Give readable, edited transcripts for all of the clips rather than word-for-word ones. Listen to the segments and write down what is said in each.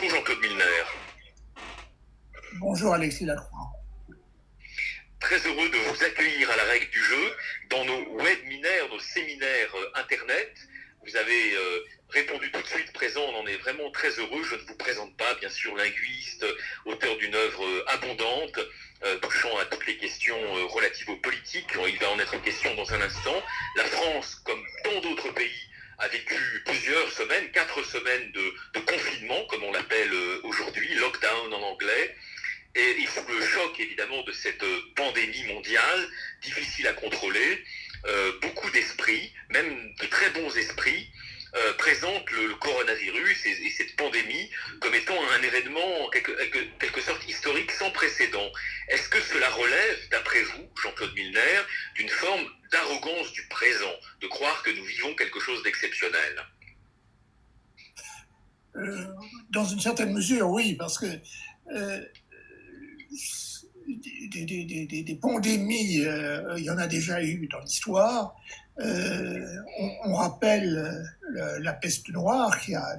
Bonjour Jean-Claude Milner. Bonjour Alexis Lacroix. Très heureux de vous accueillir à la règle du jeu dans nos webinaires, nos séminaires Internet. Vous avez répondu tout de suite présent, on en est vraiment très heureux. Je ne vous présente pas, bien sûr, linguiste, auteur d'une œuvre abondante, touchant à toutes les questions relatives aux politiques. Il va en être question dans un instant. La France, comme tant d'autres pays, a vécu plusieurs semaines, 4 semaines de confinement, comme on l'appelle aujourd'hui, lockdown en anglais. Et sous le choc évidemment de cette pandémie mondiale, difficile à contrôler, beaucoup d'esprits, même de très bons esprits, présentent le coronavirus et cette pandémie comme étant un événement en quelque sorte historique sans précédent. Est-ce que cela relève, d'après vous, Jean-Claude Milner, d'une forme d'arrogance du présent, de croire que nous vivons quelque chose d'exceptionnel ? Dans une certaine mesure, oui, parce que des pandémies, il y en a déjà eu dans l'histoire. On rappelle la peste noire qui a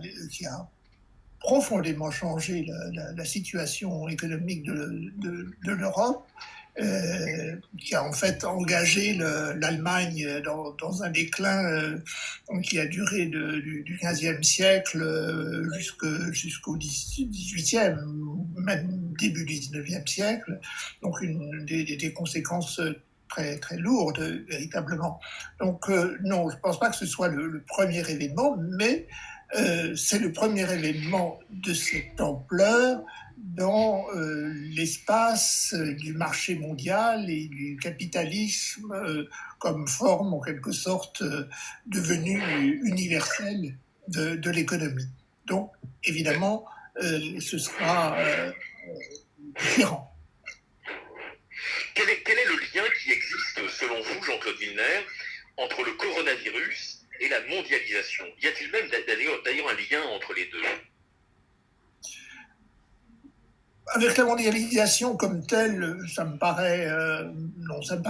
profondément changé la situation économique de l'Europe, qui a en fait engagé l'Allemagne dans un déclin qui a duré du XVe siècle jusqu'au XVIIIe, même début du XIXe siècle, donc des conséquences très, très lourdes, véritablement. Donc non, je ne pense pas que ce soit le premier événement, mais c'est le premier événement de cette ampleur dans l'espace du marché mondial et du capitalisme comme forme en quelque sorte devenue universelle de l'économie. Donc évidemment, ce sera différent. Quel est le lien qui existe, selon vous, Jean-Claude Milner, entre le coronavirus et la mondialisation ? Y a-t-il même d'ailleurs un lien entre les deux ? Avec la mondialisation comme telle, ça me paraît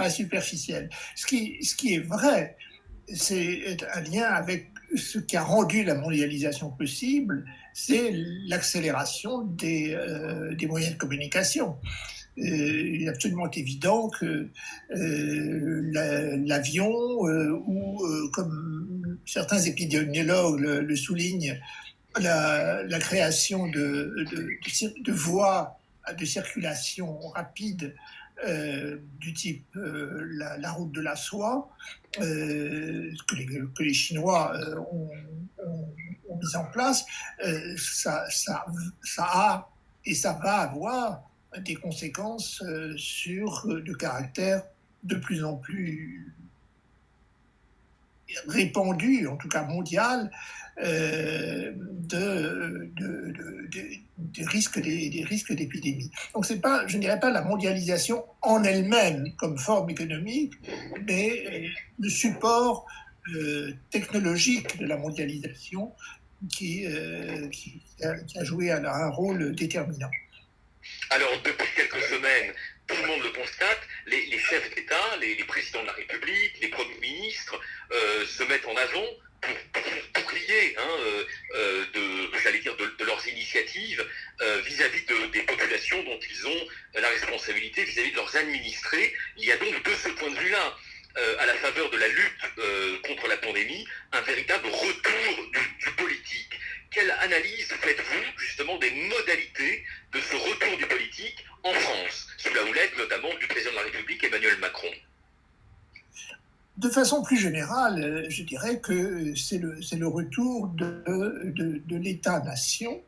superficiel. Ce qui est vrai, c'est un lien avec ce qui a rendu la mondialisation possible, c'est l'accélération des moyens de communication. Il est absolument évident que l'avion, ou comme certains épidémiologues le soulignent, la création de voies de circulation rapide du type la route de la soie, que les Chinois ont mis en place, ça a et ça va avoir des conséquences sur le caractère de plus en plus répandu, en tout cas mondial, des risques d'épidémie. Donc c'est pas, je ne dirais pas la mondialisation en elle-même comme forme économique, mais le support technologique de la mondialisation qui a joué un rôle déterminant. Alors, depuis quelques semaines, tout le monde le constate, les chefs d'État, les présidents de la République, les premiers ministres se mettent en avant pour crier de leurs initiatives vis-à-vis des populations dont ils ont la responsabilité, vis-à-vis de leurs administrés. Il y a donc de ce point de vue-là, à la faveur de la lutte contre la pandémie, un véritable retour du politique. Quelle analyse faites-vous justement des modalités de ce retour du politique en France, sous la houlette notamment du président de la République Emmanuel Macron ? De façon plus générale, je dirais que c'est le retour de l'État-nation,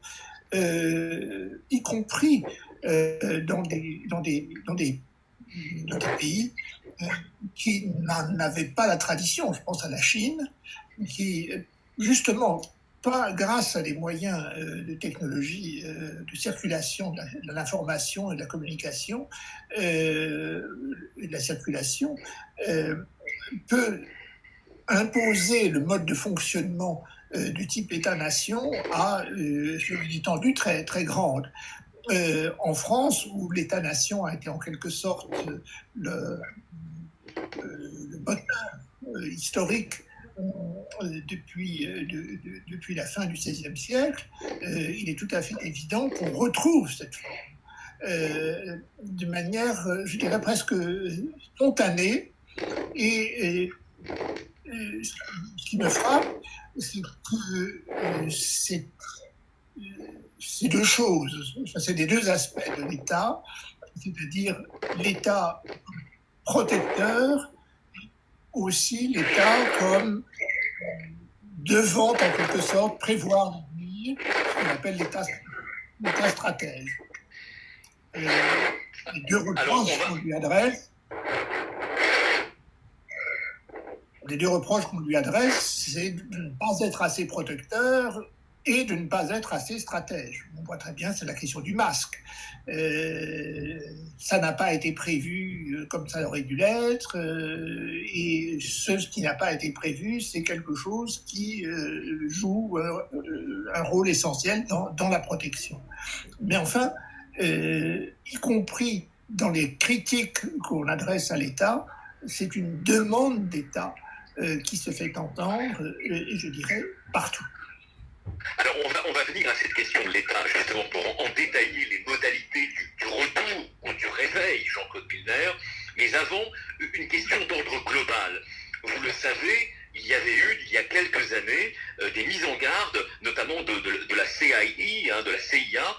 y compris dans des pays qui n'avaient pas la tradition. Je pense à la Chine, qui, justement, pas grâce à des moyens de technologie, de circulation de l'information et de la communication, et de la circulation, peut imposer le mode de fonctionnement du type État-nation sur une étendue très, très grande. En France, où l'État-nation a été en quelque sorte le moteur historique depuis la fin du XVIe siècle, il est tout à fait évident qu'on retrouve cette forme de manière, je dirais, presque spontanée. Et ce qui me frappe, c'est que c'est deux choses, c'est les deux aspects de l'État, c'est-à-dire l'État protecteur, aussi l'État comme devant, en quelque sorte, prévoir l'avenir, ce qu'on appelle l'État stratège. Les deux reproches qu'on lui adresse, c'est de ne pas être assez protecteur et de ne pas être assez stratège. On voit très bien, c'est la question du masque. Ça n'a pas été prévu comme ça aurait dû l'être, et ce qui n'a pas été prévu, c'est quelque chose qui joue un rôle essentiel dans la protection. Mais enfin, y compris dans les critiques qu'on adresse à l'État, c'est une demande d'État qui se fait entendre, et je dirais, partout. Alors, on va venir à cette question de l'État, justement, pour en détailler les modalités du retour ou du réveil, Jean-Claude Milner. Mais avant, une question d'ordre global. Vous le savez, il y avait eu, il y a quelques années, des mises en garde, notamment de la CIE, de la CIA,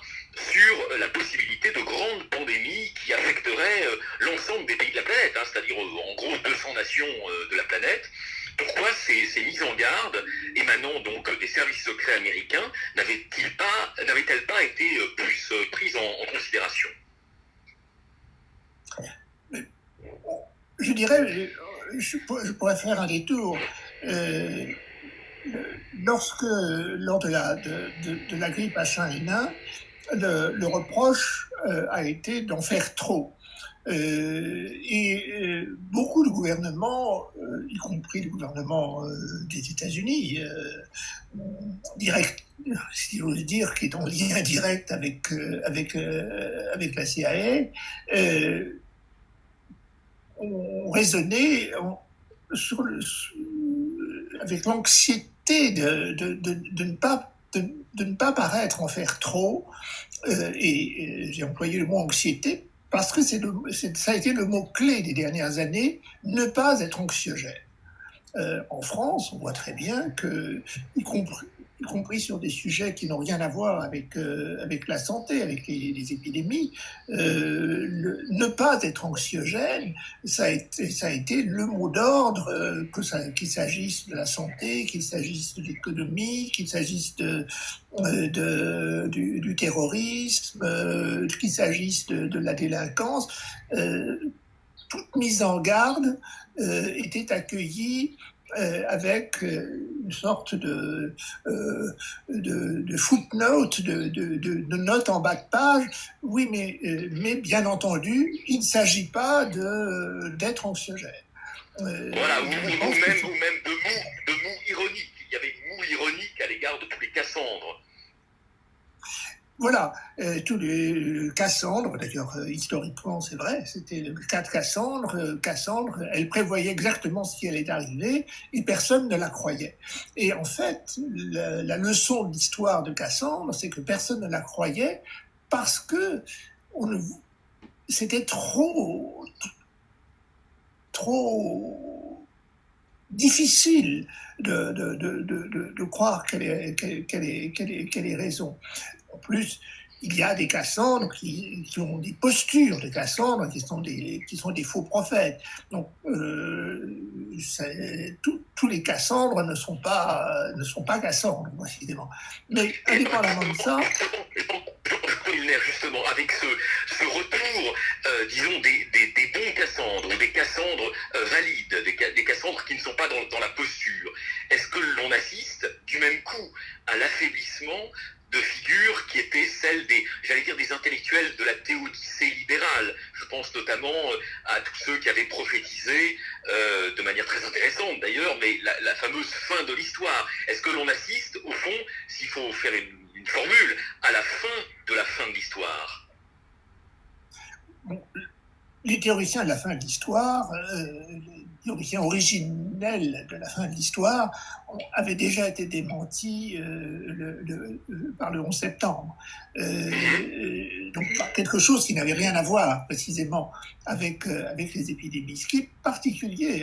sur la possibilité de grandes pandémies qui affecteraient l'ensemble des pays de la planète, c'est-à-dire en gros 200 nations de la planète. Pourquoi ces mises en garde émanant donc des services secrets américains n'avaient-elles pas été plus prises en considération? Je dirais, je pourrais faire un détour. Lors de la grippe H1N1, le reproche a été d'en faire trop. Et beaucoup de gouvernements, y compris le gouvernement des États-Unis, direct, si j'ose dire, qui est en lien direct avec la CIA, ont raisonné avec l'anxiété de ne pas paraître en faire trop. Et j'ai employé le mot anxiété parce que ça a été le mot-clé des dernières années, ne pas être anxiogène. En France, on voit très bien que, y compris sur des sujets qui n'ont rien à voir avec la santé, avec les épidémies, ne pas être anxiogène, ça a été le mot d'ordre, qu'il s'agisse de la santé, qu'il s'agisse de l'économie, qu'il s'agisse du terrorisme, qu'il s'agisse de la délinquance. Toute mise en garde était accueillie avec une sorte de footnote, de note en bas de page. Oui, mais bien entendu, il ne s'agit pas d'être anxiogène. Voilà, ou même de mots ironiques. Il y avait une moue ironique à l'égard de tous les Cassandres. Voilà, tous les Cassandre, d'ailleurs historiquement c'est vrai, c'était le cas de Cassandre. Cassandre, elle prévoyait exactement ce qui allait arriver et personne ne la croyait. Et en fait, la leçon de l'histoire de Cassandre, c'est que personne ne la croyait parce que c'était trop difficile de croire qu'elle ait raison. En plus, il y a des Cassandres qui ont des postures de Cassandre, qui sont des faux prophètes. Donc, tous les Cassandres ne sont pas Cassandres, précisément. Mais indépendamment de ça... Justement, avec ce retour, disons, des bons Cassandres, ou des Cassandres valides, des Cassandres qui ne sont pas dans la posture, est-ce que l'on assiste du même coup à l'affaiblissement de figures qui étaient celles des intellectuels de la théodicée libérale? Je pense notamment à tous ceux qui avaient prophétisé, de manière très intéressante d'ailleurs, mais la fameuse fin de l'histoire. Est-ce que l'on assiste, au fond, s'il faut faire une formule, à la fin de l'histoire? Bon, les théoriciens de la fin de l'histoire, les théoriciens originels de la fin de l'histoire, avaient déjà été démentis par le 11 septembre. Donc par quelque chose qui n'avait rien à voir précisément avec les épidémies. Ce qui est particulier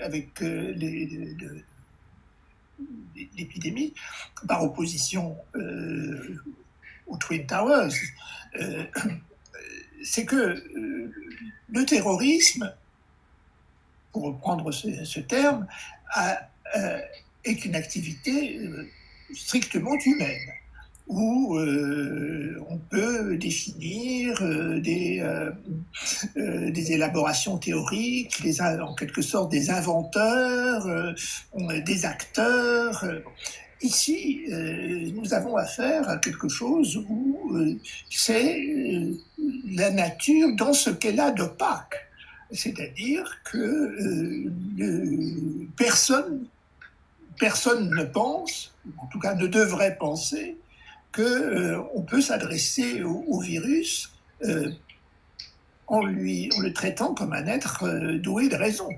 avec l'épidémie, par opposition aux Twin Towers, c'est que le terrorisme, pour reprendre ce terme, est une activité strictement humaine, où on peut définir des élaborations théoriques, en quelque sorte des inventeurs, des acteurs. Ici, nous avons affaire à quelque chose où c'est la nature dans ce qu'elle a d'opaque. C'est-à-dire que personne ne pense, en tout cas ne devrait penser, qu'on peut s'adresser au virus en le traitant comme un être doué de raison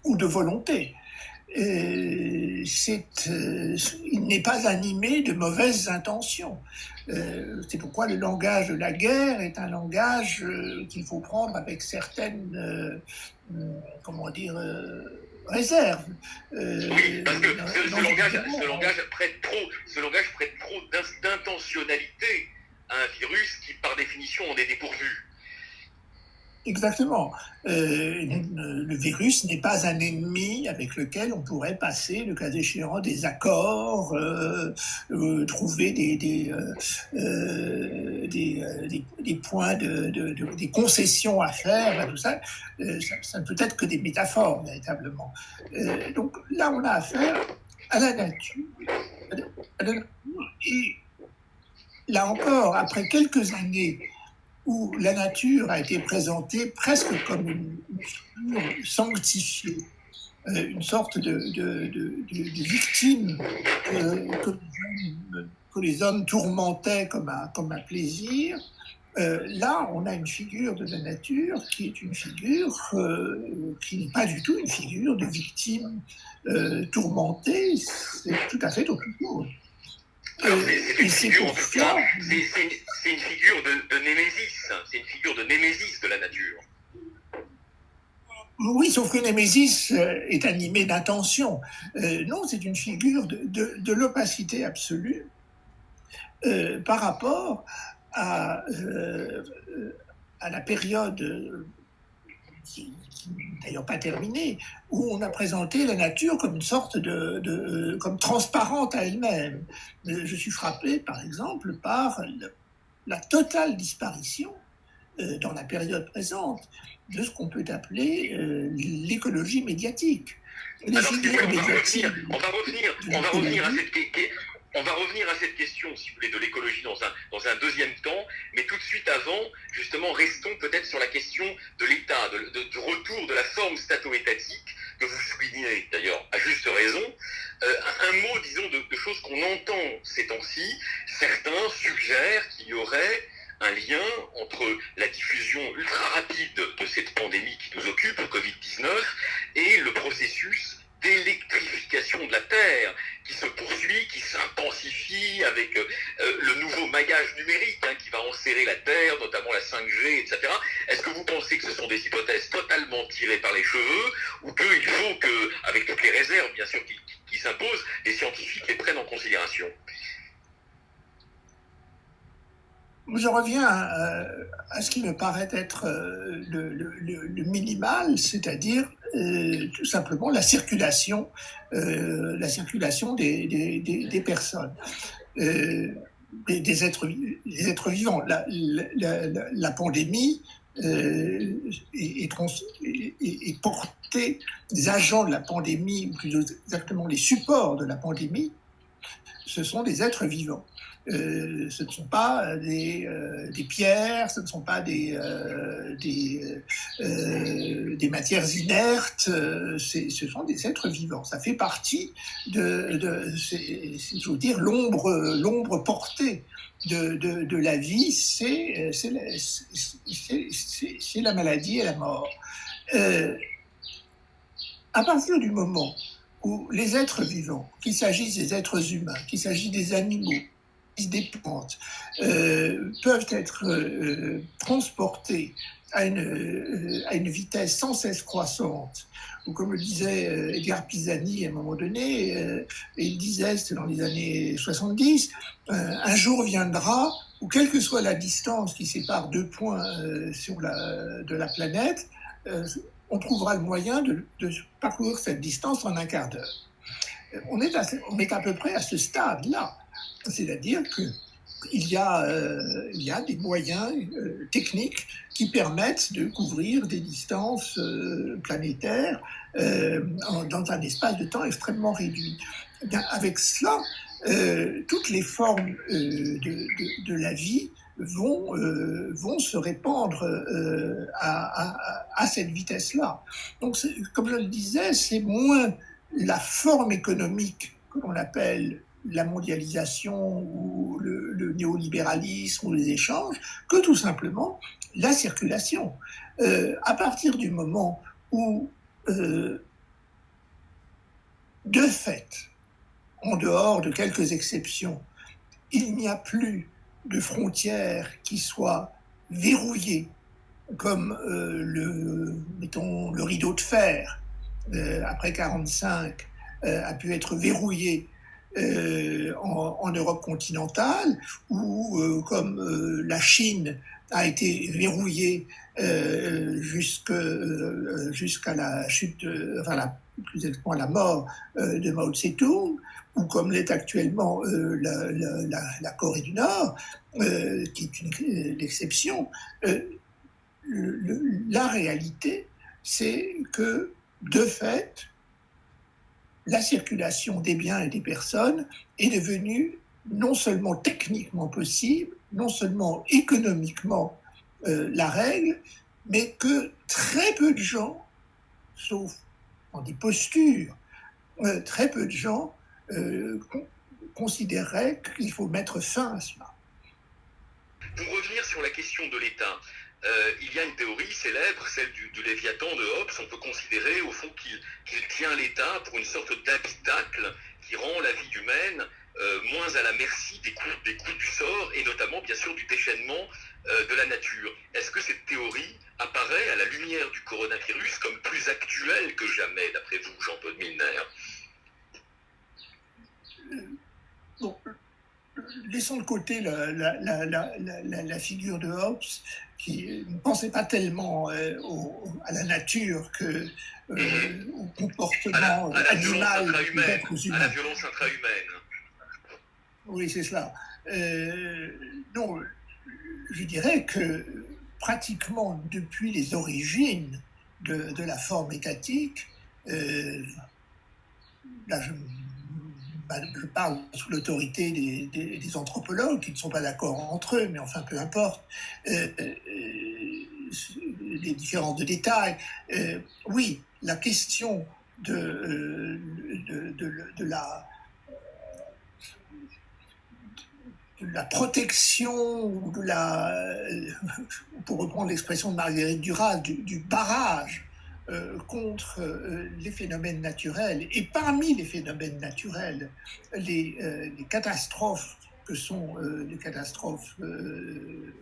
ou de volonté. Il n'est pas animé de mauvaises intentions. C'est pourquoi le langage de la guerre est un langage qu'il faut prendre avec certaines, réserves. Oui, parce que ce langage prête trop d'intentionnalité à un virus qui, par définition, en est dépourvu. Exactement. Le virus n'est pas un ennemi avec lequel on pourrait passer, le cas échéant, des accords, trouver des points, des concessions à faire, tout ça. Ça ne peut être que des métaphores, véritablement. Donc là, on a affaire à la nature. Et là encore, après quelques années où la nature a été présentée presque comme une sanctifiée, une sorte de victime que les hommes tourmentaient comme un plaisir. Là, on a une figure de la nature qui est une figure qui n'est pas du tout une figure de victime tourmentée, c'est tout à fait autre chose. C'est une figure de némésis. C'est une figure de némésis de la nature. Oui, sauf que Némésis est animé d'intention. Non, c'est une figure de l'opacité absolue par rapport à la période qui n'est d'ailleurs pas terminée, où on a présenté la nature comme une sorte comme transparente à elle-même. Je suis frappé, par exemple, par la totale disparition dans la période présente de ce qu'on peut appeler l'écologie médiatique. Alors, on va revenir à cette question, si vous voulez, de l'écologie dans un deuxième temps, mais tout de suite avant, justement, restons peut-être sur la question de l'État, du retour de la forme stato-étatique que vous soulignez d'ailleurs à juste raison. Un mot, disons, de choses qu'on entend ces temps-ci. Certains suggèrent qu'il y aurait un lien entre la diffusion ultra rapide de cette pandémie qui nous occupe, le Covid-19, et le processus d'électrification de la Terre qui se poursuit, qui s'intensifie avec le nouveau maillage numérique qui va enserrer la Terre, notamment la 5G, etc. Est-ce que vous pensez que ce sont des hypothèses totalement tirées par les cheveux ou qu'il faut que, avec toutes les réserves bien sûr qui s'imposent, les scientifiques les prennent en considération ? Je reviens à ce qui me paraît être le minimal, c'est-à-dire tout simplement la circulation des personnes, des êtres vivants. La pandémie est portée, des agents de la pandémie, ou plus exactement les supports de la pandémie, ce sont des êtres vivants. Ce ne sont pas des pierres, ce ne sont pas des matières inertes, ce sont des êtres vivants. Ça fait partie je veux dire, l'ombre portée de la vie, c'est la maladie et la mort. À partir du moment où les êtres vivants, qu'il s'agisse des êtres humains, qu'il s'agisse des animaux, des plantes, peuvent être transportés à une vitesse sans cesse croissante, ou comme le disait Edgar Pisani à un moment donné, il disait, c'était dans les années 70, un jour viendra où, quelle que soit la distance qui sépare deux points de la planète, on trouvera le moyen de parcourir cette distance en un quart d'heure. On est à peu près à ce stade-là. C'est-à-dire qu'il y a des moyens techniques qui permettent de couvrir des distances planétaires dans un espace de temps extrêmement réduit. Eh bien, avec cela, toutes les formes de la vie vont se répandre à cette vitesse-là. Donc, comme je le disais, c'est moins la forme économique que l'on appelle la mondialisation ou le néolibéralisme ou les échanges, que tout simplement la circulation. À partir du moment où, de fait, en dehors de quelques exceptions, il n'y a plus de frontières qui soient verrouillées, comme mettons, le rideau de fer, après 1945, a pu être verrouillé en Europe continentale, ou comme la Chine a été verrouillée jusqu'à la chute, plus exactement la mort de Mao Tse-tung, ou comme l'est actuellement la Corée du Nord, qui est l'exception. La réalité, c'est que, de fait, la circulation des biens et des personnes est devenue non seulement techniquement possible, non seulement économiquement la règle, mais que très peu de gens, sauf dans des postures, très peu de gens considéraient qu'il faut mettre fin à cela. Pour revenir sur la question de l'État, il y a une théorie célèbre, celle du Léviathan de Hobbes. On peut considérer au fond qu'il tient l'État pour une sorte d'habitacle qui rend la vie humaine moins à la merci des coups du sort, et notamment bien sûr du déchaînement de la nature. Est-ce que cette théorie apparaît à la lumière du coronavirus comme plus actuelle que jamais, d'après vous, Jean-Paul Milner? Bon, laissons de côté la figure de Hobbes, qui ne pensait pas tellement à la nature au comportement animal des êtres humains. À la violence intra-humaine. Oui, c'est cela. Non, je dirais que pratiquement depuis les origines de la forme étatique, là je parle sous l'autorité des anthropologues qui ne sont pas d'accord entre eux, mais enfin peu importe, les différences de détails. Oui, la question de la protection, ou pour reprendre l'expression de Marguerite Duras, du barrage contre les phénomènes naturels, et parmi les phénomènes naturels, les catastrophes que sont les catastrophes de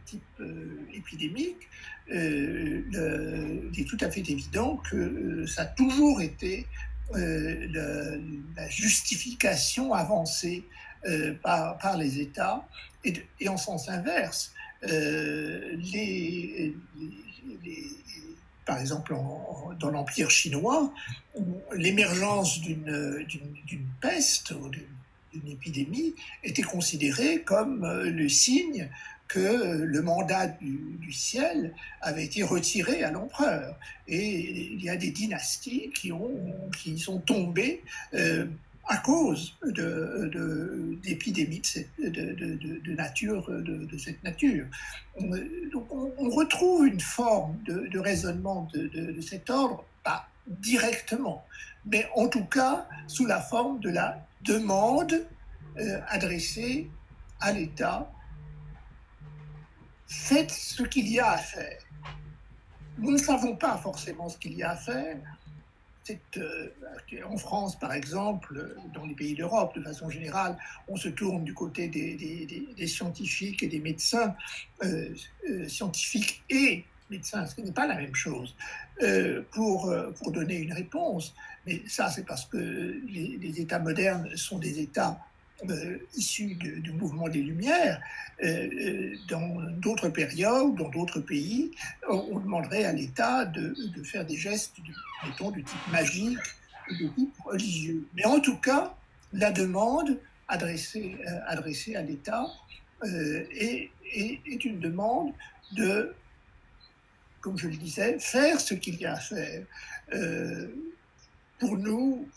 type épidémique, il est tout à fait évident que ça a toujours été la justification avancée par les États, et en sens inverse, par exemple dans l'Empire chinois, l'émergence d'une peste ou d'une épidémie était considérée comme le signe que le mandat du ciel avait été retiré à l'empereur. Et il y a des dynasties qui sont tombées à cause d'épidémies de nature, de cette nature. Donc on retrouve une forme de raisonnement de cet ordre, pas directement, mais en tout cas sous la forme de la demande adressée à l'État. Faites ce qu'il y a à faire. Nous ne savons pas forcément ce qu'il y a à faire. En France, par exemple, dans les pays d'Europe, de façon générale, on se tourne du côté des scientifiques et des médecins, scientifiques et médecins, ce qui n'est pas la même chose, pour donner une réponse. Mais ça, c'est parce que les États modernes sont des États issus du mouvement des Lumières. Dans d'autres périodes, dans d'autres pays, on demanderait à l'État de faire des gestes, mettons, de type magique ou de type religieux. Mais en tout cas, la demande adressée à l'État est une demande de, comme je le disais, faire ce qu'il y a à faire. Pour nous,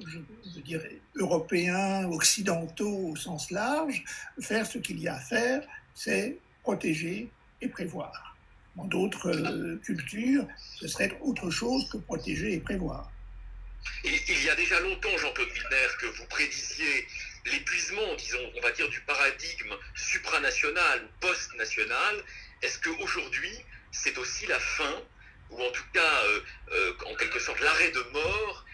je dirais, européens, occidentaux au sens large, faire ce qu'il y a à faire, c'est protéger et prévoir. Dans d'autres cultures, ce serait autre chose que protéger et prévoir. Il y a déjà longtemps, Jean-Claude Milner, que vous prédisiez l'épuisement, disons, on va dire, du paradigme supranational ou post-national. Est-ce qu'aujourd'hui, c'est aussi la fin, ou en tout cas, en quelque sorte, l'arrêt de mort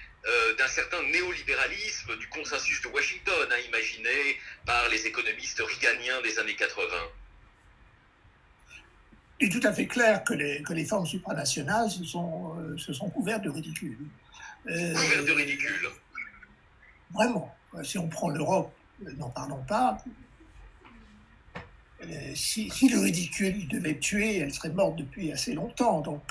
d'un certain néolibéralisme du consensus de Washington, imaginé par les économistes reaganiens des années 80? Il est tout à fait clair que les formes supranationales se sont couvertes de ridicule. Couvertes de ridicule. Vraiment. Si on prend l'Europe, n'en parlons pas. Si le ridicule devait tuer, elle serait morte depuis assez longtemps. Donc,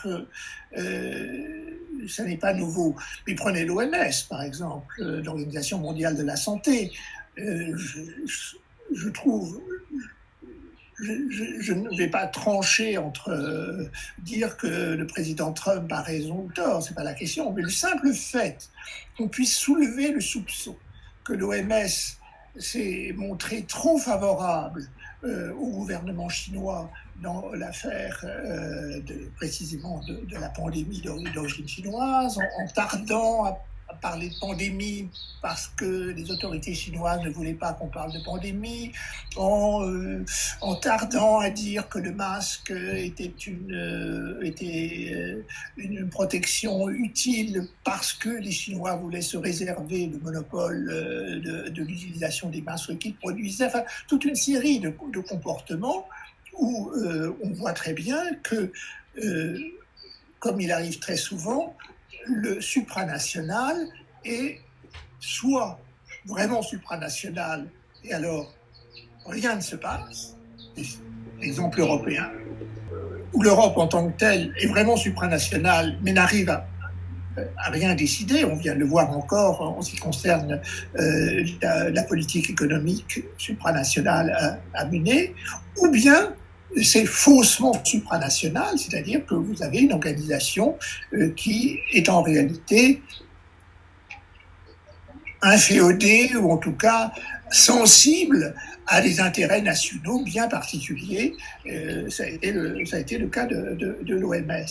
ça n'est pas nouveau. Mais prenez l'OMS, par exemple, l'Organisation mondiale de la santé. Je trouve... Je ne vais pas trancher entre dire que le président Trump a raison ou tort, c'est pas la question, mais le simple fait qu'on puisse soulever le soupçon que l'OMS s'est montré trop favorable au gouvernement chinois dans l'affaire précisément de la pandémie d'origine chinoise, en tardant à parler de pandémie parce que les autorités chinoises ne voulaient pas qu'on parle de pandémie, en tardant à dire que le masque était une protection utile parce que les Chinois voulaient se réserver le monopole de l'utilisation des masques qu'ils produisaient. Enfin, toute une série de comportements où on voit très bien que, comme il arrive très souvent, le supranational est soit vraiment supranational, et alors rien ne se passe, exemple européen, où l'Europe en tant que telle est vraiment supranationale, mais n'arrive à rien décider. On vient de le voir encore en ce qui concerne la politique économique supranationale à mener, ou bien c'est faussement supranational, c'est-à-dire que vous avez une organisation qui est en réalité inféodée, ou en tout cas sensible à des intérêts nationaux bien particuliers. Ça a été le cas de l'OMS.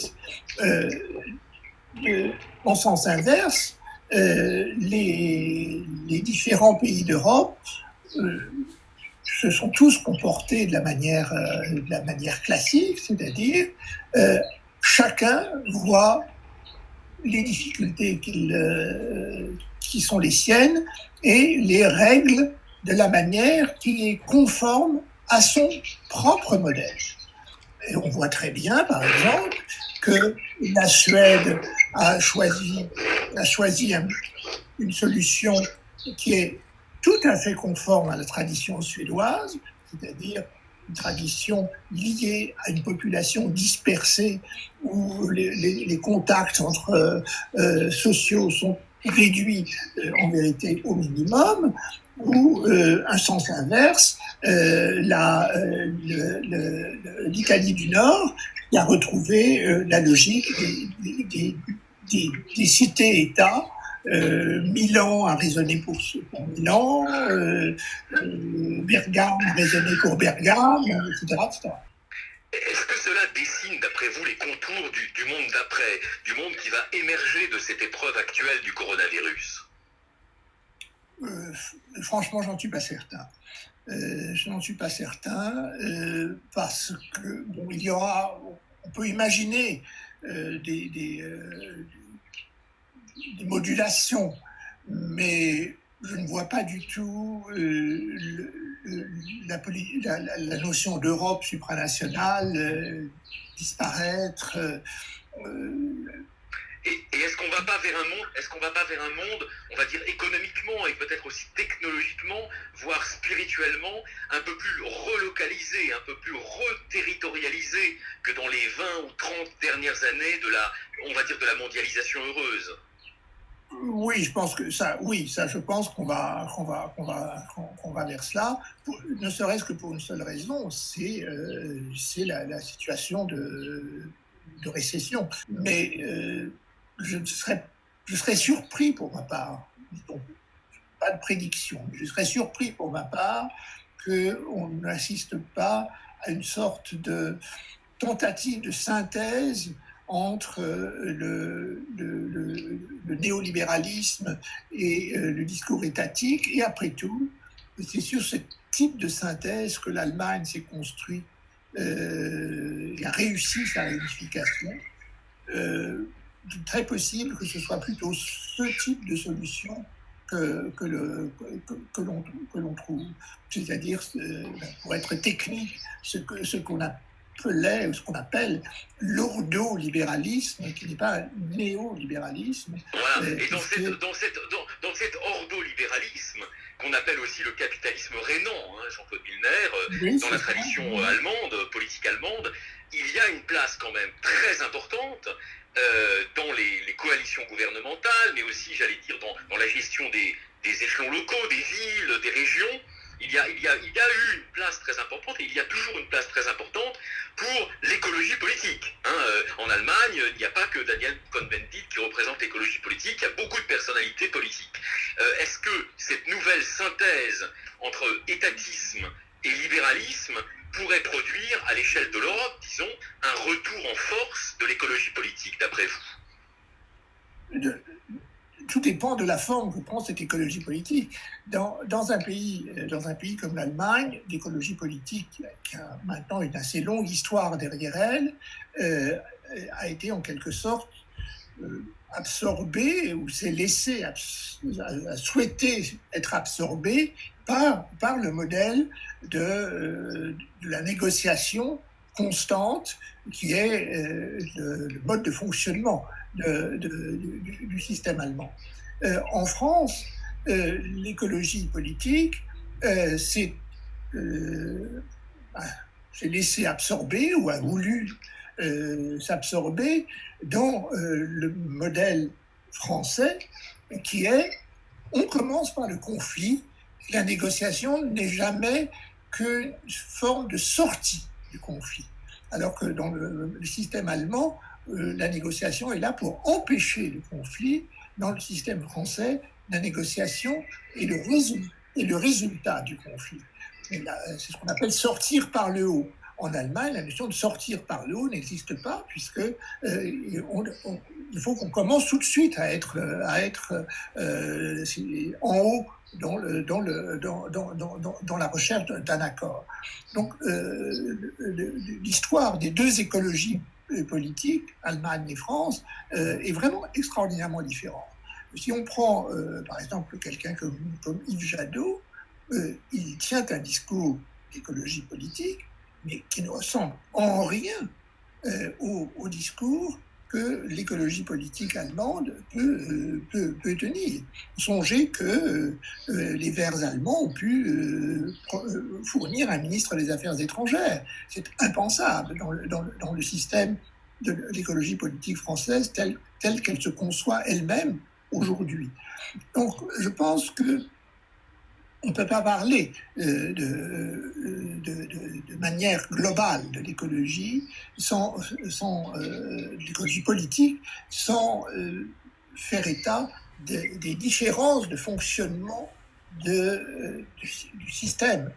En sens inverse, les différents pays d'Europe se sont tous comportés de la manière classique, c'est-à-dire chacun voit les difficultés qui sont les siennes et les règles de la manière qui est conforme à son propre modèle. Et on voit très bien, par exemple, que la Suède a choisi une solution qui est tout à fait conforme à la tradition suédoise, c'est-à-dire une tradition liée à une population dispersée où les contacts sociaux sont réduits en vérité au minimum, ou un sens inverse, l'Italie du Nord qui a retrouvé la logique des cités-États Milan a raisonné pour Milan, Bergame a raisonné pour Bergame, etc., etc. Est-ce que cela dessine, d'après vous, les contours du monde d'après, du monde qui va émerger de cette épreuve actuelle du coronavirus? Franchement, j'en suis pas certain. Je n'en suis pas certain parce que bon, on peut imaginer des modulations, mais je ne vois pas du tout la notion d'Europe supranationale disparaître. Et est-ce qu'on va pas vers un monde, on va dire économiquement et peut-être aussi technologiquement, voire spirituellement, un peu plus relocalisé, un peu plus reterritorialisé que dans les 20 ou 30 dernières années on va dire de la mondialisation heureuse? Oui, je pense que ça, je pense qu'on va vers cela, ne serait-ce que pour une seule raison, c'est la situation de récession. Mais je serais surpris pour ma part, donc, pas de prédiction, je serais surpris pour ma part qu'on n'assiste pas à une sorte de tentative de synthèse entre le néolibéralisme et le discours étatique. Et après tout, c'est sur ce type de synthèse que l'Allemagne s'est construite et a réussi sa réunification. Très possible que ce soit plutôt ce type de solution que l'on trouve. C'est-à-dire, pour être technique, ce qu'on appelle l'ordolibéralisme, qui n'est pas un néolibéralisme. Voilà. Et dans cet ordolibéralisme, qu'on appelle aussi le capitalisme rénant, Jean-Claude Milner, oui, dans la tradition allemande, politique allemande, il y a une place quand même très importante dans les coalitions gouvernementales, mais aussi, j'allais dire, dans la gestion des échelons locaux, des villes, des régions. Il y a eu une place très importante et il y a toujours une place très importante pour l'écologie politique. En Allemagne, il n'y a pas que Daniel Cohn-Bendit qui représente l'écologie politique, il y a beaucoup de personnalités politiques. Est-ce que cette nouvelle synthèse entre étatisme et libéralisme pourrait produire, à l'échelle de l'Europe, disons, un retour en force de l'écologie politique, d'après vous? Tout dépend de la forme que prend cette écologie politique. Dans un pays comme l'Allemagne, l'écologie politique, qui a maintenant une assez longue histoire derrière elle, a été en quelque sorte absorbée, ou s'est laissée a souhaité être absorbée par le modèle de la négociation constante, qui est le mode de fonctionnement du système allemand. En France, l'écologie politique s'est laissé absorber ou a voulu s'absorber dans le modèle français qui est on commence par le conflit, la négociation n'est jamais qu'une forme de sortie du conflit. Alors que dans le système allemand, la négociation est là pour empêcher le conflit. Dans le système français, la négociation est le résultat du conflit. C'est ce qu'on appelle sortir par le haut. En Allemagne, la notion de sortir par le haut n'existe pas, puisque il faut qu'on commence tout de suite à être en haut dans la recherche d'un accord. Donc, l'histoire des deux écologies politiques, Allemagne et France, est vraiment extraordinairement différente. Si on prend, par exemple, quelqu'un comme Yves Jadot, il tient un discours d'écologie politique, mais qui ne ressemble en rien au discours que l'écologie politique allemande peut tenir. Songez que les Verts allemands ont pu fournir un ministre des Affaires étrangères. C'est impensable dans le système de l'écologie politique française telle qu'elle se conçoit elle-même aujourd'hui. Donc, je pense que on ne peut pas parler de manière globale de l'écologie l'écologie politique sans faire état des différences de fonctionnement du système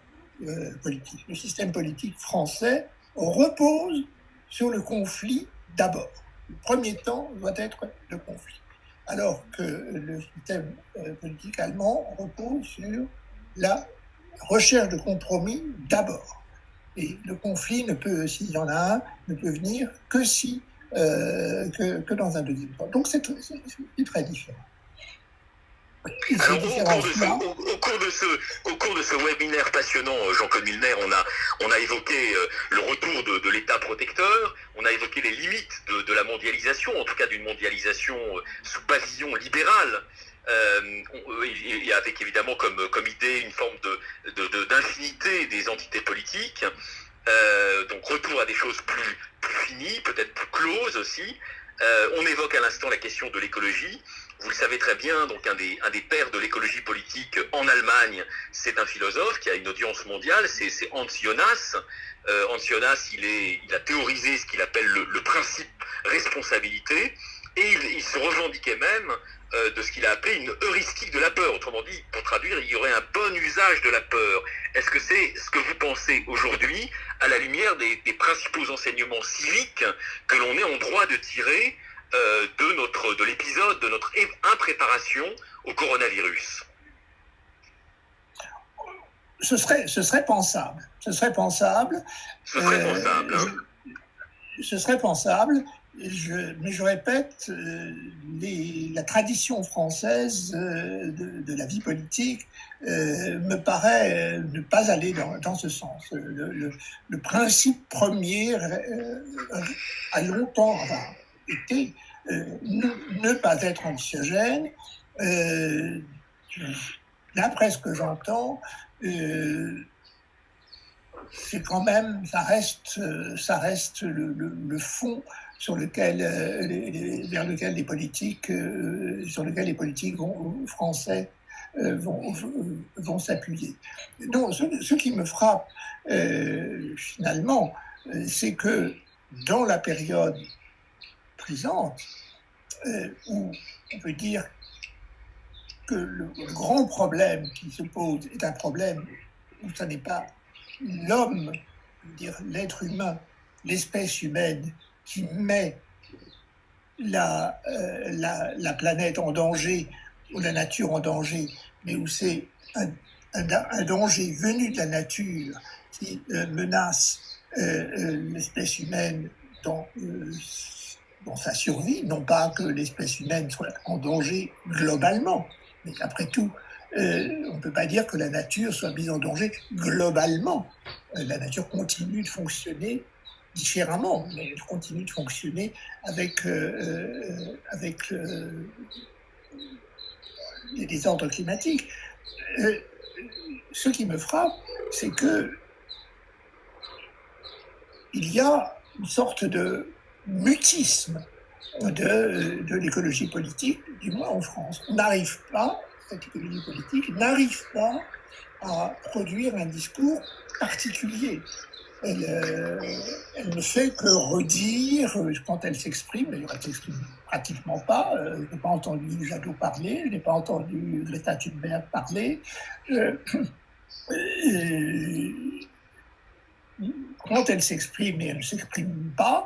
politique. Le système politique français repose sur le conflit d'abord. Le premier temps doit être le conflit. Alors que le système politique allemand repose sur la recherche de compromis d'abord. Et le conflit ne peut, s'il y en a un, ne peut venir que que dans un deuxième temps. Donc c'est très différent. Alors, au cours de ce webinaire passionnant, Jean-Claude Milner, on a évoqué le retour de l'État protecteur, on a évoqué les limites de la mondialisation, en tout cas d'une mondialisation sous pavillon libéral, et avec évidemment comme idée une forme d'infinité des entités politiques. Donc retour à des choses plus finies, peut-être plus closes aussi. On évoque à l'instant la question de l'écologie. Vous le savez très bien, donc un des pères de l'écologie politique en Allemagne, c'est un philosophe qui a une audience mondiale, c'est Hans Jonas. Hans Jonas, il a théorisé ce qu'il appelle le principe responsabilité, et il se revendiquait même de ce qu'il a appelé une heuristique de la peur. Autrement dit, pour traduire, il y aurait un bon usage de la peur. Est-ce que c'est ce que vous pensez aujourd'hui, à la lumière des principaux enseignements civiques que l'on est en droit de tirer de l'épisode, de notre impréparation au coronavirus? Ce serait pensable. Ce serait pensable. Mais je répète, la tradition française de la vie politique me paraît ne pas aller dans ce sens. Le principe premier a longtemps été ne pas être anxiogène. D'après ce que j'entends, c'est quand même, ça reste le fond sur lequel, vers lequel les politiques, sur lequel les politiques français vont s'appuyer. Donc, ce qui me frappe finalement, c'est que dans la période présente, où on peut dire que le grand problème qui se pose est un problème où ce n'est pas l'homme, l'être humain, l'espèce humaine qui met la planète en danger ou la nature en danger, mais où c'est un danger venu de la nature qui menace l'espèce humaine dans sa survie, non pas que l'espèce humaine soit en danger globalement, mais après tout, on ne peut pas dire que la nature soit mise en danger globalement. La nature continue de fonctionner différemment, mais elle continue de fonctionner avec les désordres climatiques. Ce qui me frappe, c'est que il y a une sorte de mutisme de l'écologie politique, du moins en France. Cette écologie politique n'arrive pas à produire un discours particulier. Elle ne fait que redire quand elle s'exprime, d'ailleurs elle ne s'exprime pratiquement pas. Je n'ai pas entendu Jadot parler, je n'ai pas entendu Greta Thunberg parler. Quand elle s'exprime et elle ne s'exprime pas,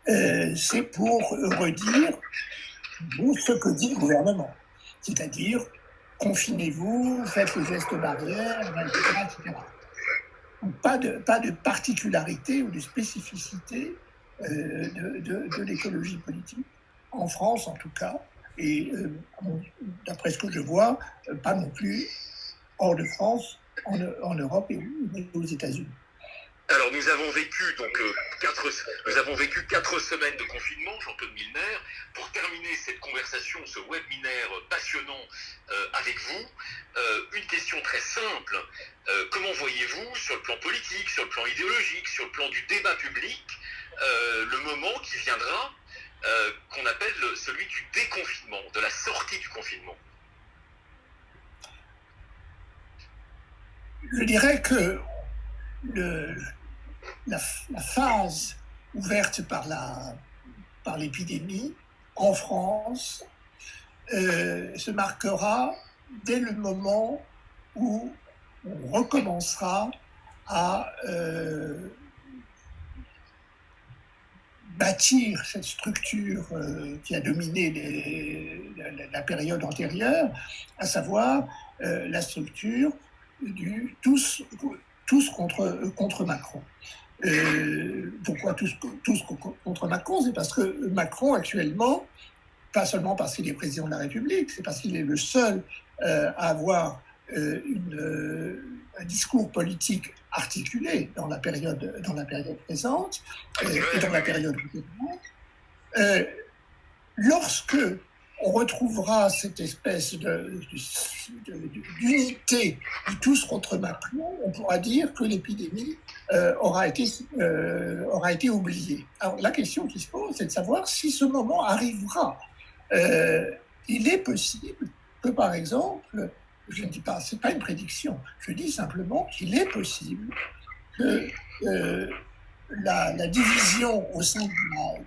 c'est pour redire ce que dit le gouvernement, c'est-à-dire confinez-vous, faites les gestes barrières, etc. Donc, pas de particularité ou de spécificité de l'écologie politique, en France en tout cas, et d'après ce que je vois, pas non plus hors de France, en Europe et aux États-Unis. Alors nous avons vécu 4 semaines de confinement, Jean-Claude Milner. Pour terminer cette conversation, ce webinaire passionnant avec vous, une question très simple. Comment voyez-vous, sur le plan politique, sur le plan idéologique, sur le plan du débat public, le moment qui viendra, qu'on appelle celui du déconfinement, de la sortie du confinement? Je dirais que la phase ouverte par l'épidémie en France se marquera dès le moment où on recommencera à bâtir cette structure qui a dominé la période antérieure, à savoir la structure du tous contre Macron. Pourquoi tous contre Macron? C'est parce que Macron, actuellement, pas seulement parce qu'il est président de la République, c'est parce qu'il est le seul à avoir un discours politique articulé dans la période présente et dans la période présente. Lorsque on retrouvera cette espèce d'unité de tous contre Macron, on pourra dire que l'épidémie aura été oubliée. Alors la question qui se pose, c'est de savoir si ce moment arrivera. Il est possible que, par exemple, je ne dis pas, c'est pas une prédiction, je dis simplement qu'il est possible que la division au sein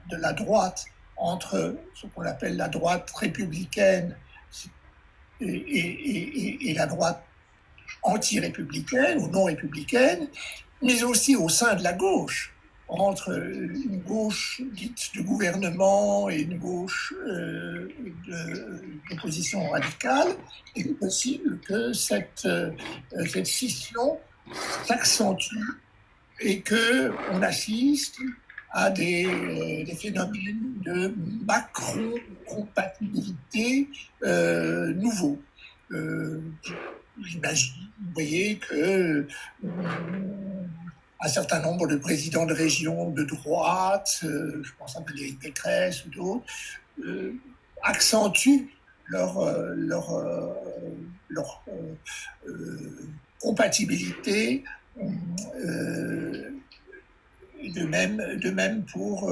de la droite entre ce qu'on appelle la droite républicaine et la droite anti-républicaine ou non républicaine, mais aussi au sein de la gauche, entre une gauche dite de gouvernement et une gauche d'opposition radicale, il est possible que cette scission s'accentue et qu'on assiste à des phénomènes de macro-compatibilité nouveaux. J'imagine, vous voyez, que un certain nombre de présidents de régions de droite, je pense à Valérie Pécresse ou d'autres, accentuent leur compatibilité. De même pour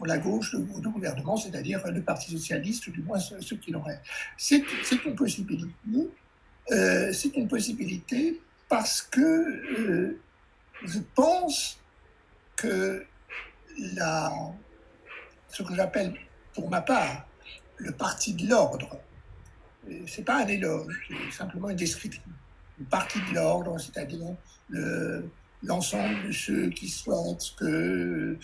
la gauche de gouvernement, c'est-à-dire le Parti socialiste, du moins ce qu'il en reste. C'est une possibilité. C'est une possibilité parce que je pense que ce que j'appelle, pour ma part, le parti de l'ordre, c'est pas un éloge, c'est simplement une description. Le parti de l'ordre, c'est-à-dire l'ensemble de ceux qui souhaitent que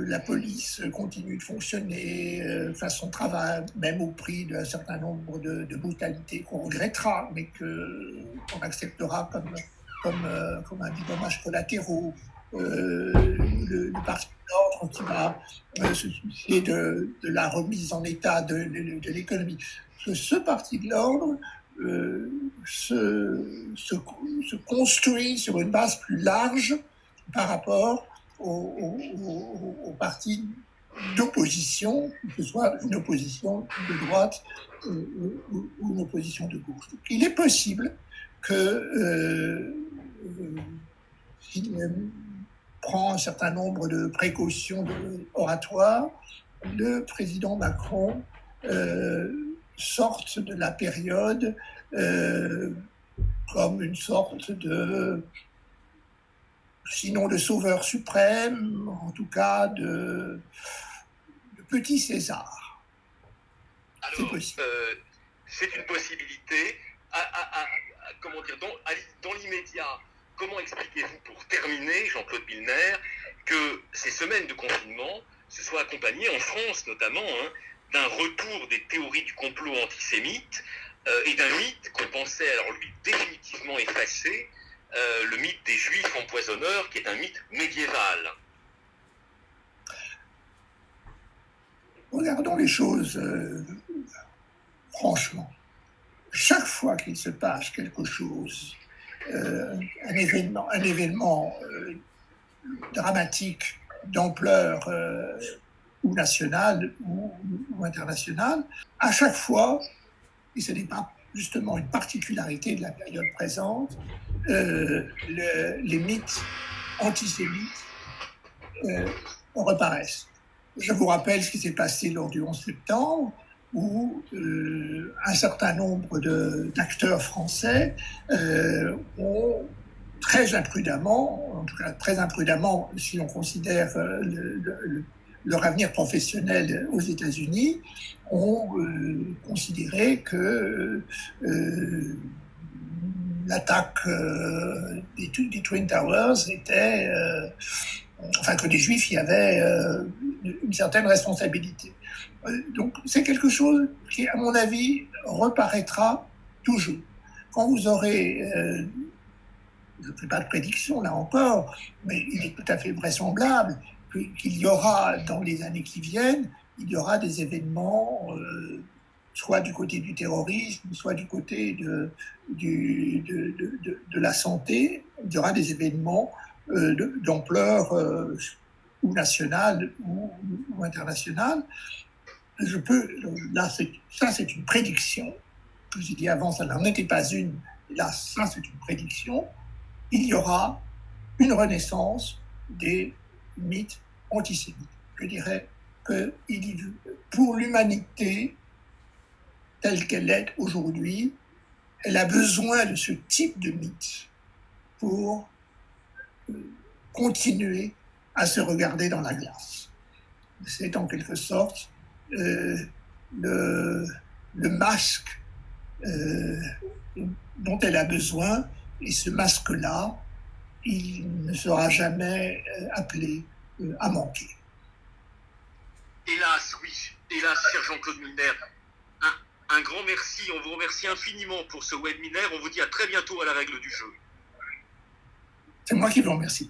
la police continue de fonctionner, fasse son travail, même au prix d'un certain nombre de brutalités qu'on regrettera, mais qu'on acceptera comme un des dommages collatéraux. Le parti de l'ordre qui va se soucier de la remise en état de l'économie. Ce parti de l'ordre se construit sur une base plus large par rapport aux partis d'opposition, que ce soit une opposition de droite ou une opposition de gauche. Donc, il est possible que s'il prend un certain nombre de précautions oratoires, le président Macron sorte de la période comme une sorte de, sinon de sauveur suprême, en tout cas de petit César. Alors, c'est une possibilité. Comment dire, dans l'immédiat, comment expliquez-vous, pour terminer, Jean-Claude Milner, que ces semaines de confinement se soient accompagnées, en France notamment, d'un retour des théories du complot antisémite et d'un mythe qu'on pensait alors lui définitivement effacé, le mythe des Juifs empoisonneurs, qui est un mythe médiéval. Regardons les choses franchement. Chaque fois qu'il se passe quelque chose, un événement dramatique d'ampleur ou nationale ou internationale, à chaque fois, et ce n'est pas justement une particularité de la période présente, les mythes antisémites reparaissent. Je vous rappelle ce qui s'est passé lors du 11 septembre, où un certain nombre d'acteurs français ont très imprudemment, en tout cas très imprudemment si on considère leur avenir professionnel aux États-Unis ont considéré que l'attaque des Twin Towers était, enfin que les Juifs y avaient une certaine responsabilité. Donc c'est quelque chose qui, à mon avis, reparaîtra toujours. Quand vous aurez, je ne fais pas de prédiction là encore, mais il est tout à fait vraisemblable qu'il y aura dans les années qui viennent, il y aura des événements, soit du côté du terrorisme, soit du côté de la santé, il y aura des événements d'ampleur ou nationale ou internationale. Là, ça c'est une prédiction. Que j'ai dit avant, ça n'en était pas une. Là, ça c'est une prédiction. Il y aura une renaissance des mythes antisémites. Je dirais que pour l'humanité telle qu'elle est aujourd'hui, elle a besoin de ce type de mythe pour continuer à se regarder dans la glace. C'est en quelque sorte le masque dont elle a besoin, et ce masque-là, il ne sera jamais appelé à manquer. Hélas, oui. Hélas, cher Jean-Claude Milner. Un grand merci. On vous remercie infiniment pour ce webinaire. On vous dit à très bientôt à la règle du jeu. C'est moi qui vous remercie.